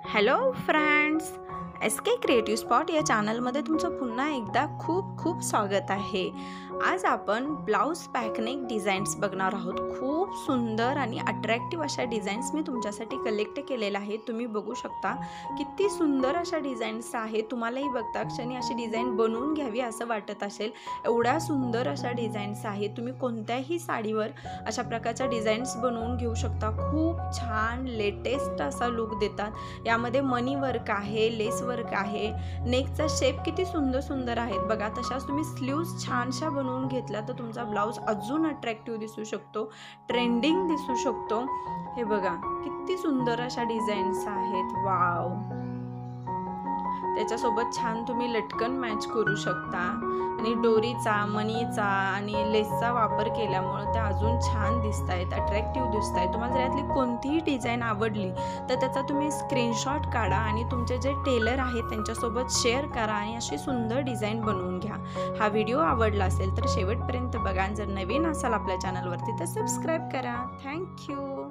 Hello friends, S के creative spot या चॅनलमध्ये तुमचं पुन्हा एकदा खूप खूप स्वागत आहे। आज आपण ब्लाउज पॅकनेक डिझाईन्स बघणार आहोत। खूप सुंदर आणि अट्रॅक्टिव्ह अशा डिझाईन्स मी तुमच्यासाठी कलेक्ट केलेल्या आहेत। तुम्ही बघू शकता किती सुंदर अशा डिझाईन्स आहेत। तुम्हालाही बघता क्षणी अशी डिझाईन बनवून घ्यावी असं वाटत असेल, एवढ्या सुंदर अशा डिझाईन्स आहेत। तुम्ही कोणत्याही साडीवर अशा प्रकारच्या डिझाईन्स बनवून घेऊ शकता। खूप छान लेटेस्ट असा लुक देतात। यामध्ये मनी वर्क आहे, लेस वर्क आहे, नेकचा शेप किती सुंदर सुंदर आहेत बघा। तशाच तुम्ही स्लीव्ज छानशा बनवून घेतला तर तुमचा ब्लाउज अजून अट्रॅक्टिव्ह दिसू शकतो, ट्रेंडिंग दिसू शकतो। हे बघा किती सुंदर अशा डिझाईन्स आहेत। वाव, त्याच्यासोबत छान तुम्ही लटकन मॅच करू शकता आणि डोरीचा, मनीचा आणि लेसचा वापर केल्यामुळे त्या अजून छान दिसत आहेत, अट्रॅक्टिव्ह दिसत आहेत। तुम्हाला जर यातली कोणतीही डिझाईन आवडली तर त्याचा तुम्ही स्क्रीनशॉट काढा आणि तुमचे जे टेलर आहेत त्यांच्यासोबत शेअर करा आणि अशी सुंदर डिझाईन बनवून घ्या। हा व्हिडिओ आवडला असेल तर शेवटपर्यंत बघा। जर नवीन असाल आपल्या चॅनलवरती तर सबस्क्राईब करा। थँक्यू।